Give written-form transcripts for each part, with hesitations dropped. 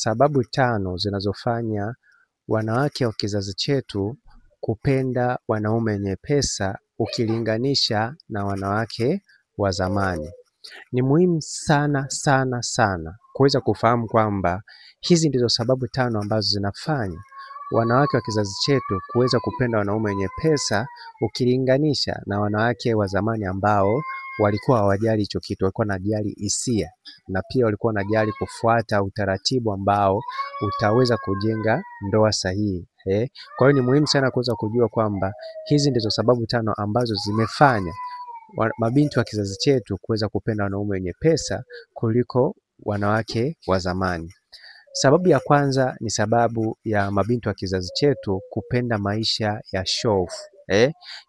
sababu 5 zinazofanya wanawake wa kizazi chetu kupenda wanaume wenye pesa ukilinganisha na wanawake wa zamani. Ni muhimu sana sana sana kuweza kufahamu kwamba hizi ndizo sababu 5 ambazo zinafanya wanawake wa kizazi chetu kuweza kupenda wanaume wenye pesa ukilinganisha na wanawake wa zamani ambao walikuwa hawajali hicho kitu, walikuwa wanajali hisia na pia walikuwa wanajali kufuata utaratibu ambao utaweza kujenga ndoa sahihi. Kwa hiyo ni muhimu sana kuweza kujua kwamba hizi ndizo sababu 5 ambazo zimefanya mabinti wa kizazi chetu kuweza kupenda wanaume wenye pesa kuliko wanawake wa zamani. Sababu ya kwanza ni sababu ya mabinti wa kizazi chetu kupenda maisha ya show off.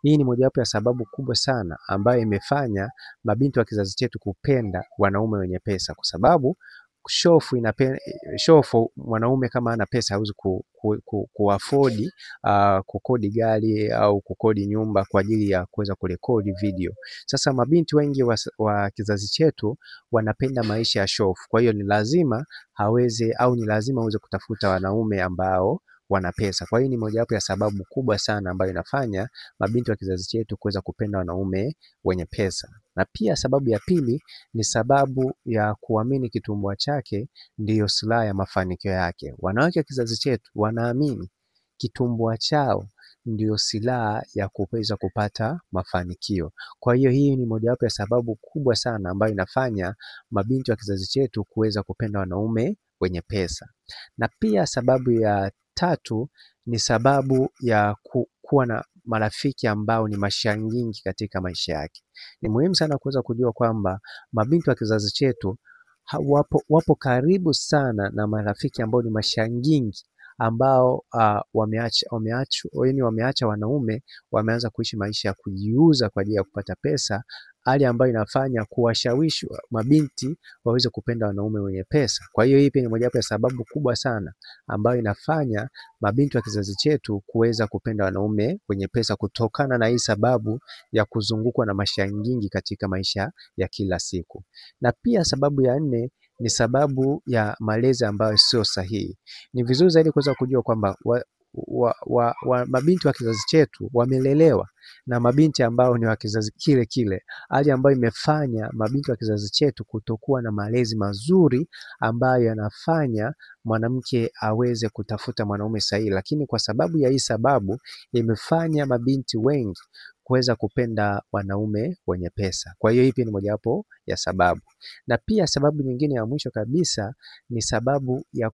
Hii ni mojawapo ya sababu kubwa sana ambayo imefanya mabinti wa kizazi chetu kupenda wanaume wenye pesa, kwa sababu show off, mwanaume kama ana pesa hawezi kuafodi kukodi gari au kukodi nyumba kwa ajili ya kuweza kurekodi video. Sasa mabinti wengi wa kizazi chetu wanapenda maisha ya show off. Kwa hiyo ni lazima aweze kutafuta wanaume ambao wana pesa. Kwa hiyo ni mojawapo ya sababu kubwa sana ambayo inafanya mabinti wa kizazi chetu kuweza kupenda wanaume wenye pesa. Na pia sababu ya pili ni sababu ya kuamini kitumbua chake ndiyo silaha ya mafanikio yake. Wanawake wa kizazi chetu wanaamini kitumbua chao ndiyo silaha ya kuweza kupata mafanikio. Kwa hiyo hii ni mojawapo ya sababu kubwa sana ambayo inafanya mabinti wa kizazi chetu kuweza kupenda wanaume wenye pesa. Na pia sababu ya 3 ni sababu ya kuwa na marafiki ambao ni mashangingi katika maisha yake. Ni muhimu sana kuweza kujua kwamba mabinti wa kizazi chetu wapo karibu sana na marafiki ambao ni mashangingi ambao wameacha wanaume, wameanza kuishi maisha ya kujiuza kwa ajili ya kupata pesa, hali ambayo inafanya kuwashawishi mabinti waweze kupenda wanaume wenye pesa. Kwa hiyo hii pia ni mojawapo ya sababu kubwa sana ambayo inafanya mabinti wa kizazi chetu kuweza kupenda wanaume wenye pesa, kutokana na hii sababu ya kuzungukwa na mashangingi katika maisha ya kila siku. Na pia sababu ya 4 ni sababu ya malezi ambayo sio sahihi. Ni vizuri zaidi kuweza kujua kwamba mabinti wa kizazi chetu wamelelewa na mabinti ambao ni wa kizazi kile kile, hali ambayo imefanya mabinti wa kizazi chetu kutokuwa na malezi mazuri ambayo yanafanya mwanamke aweze kutafuta mwanaume sahihi. Lakini kwa sababu ya hii sababu imefanya mabinti wengi kuweza kupenda wanaume wenye pesa. Kwa hiyo hii pia ni mojawapo ya sababu. Na pia sababu nyingine ya mwisho kabisa ni sababu ya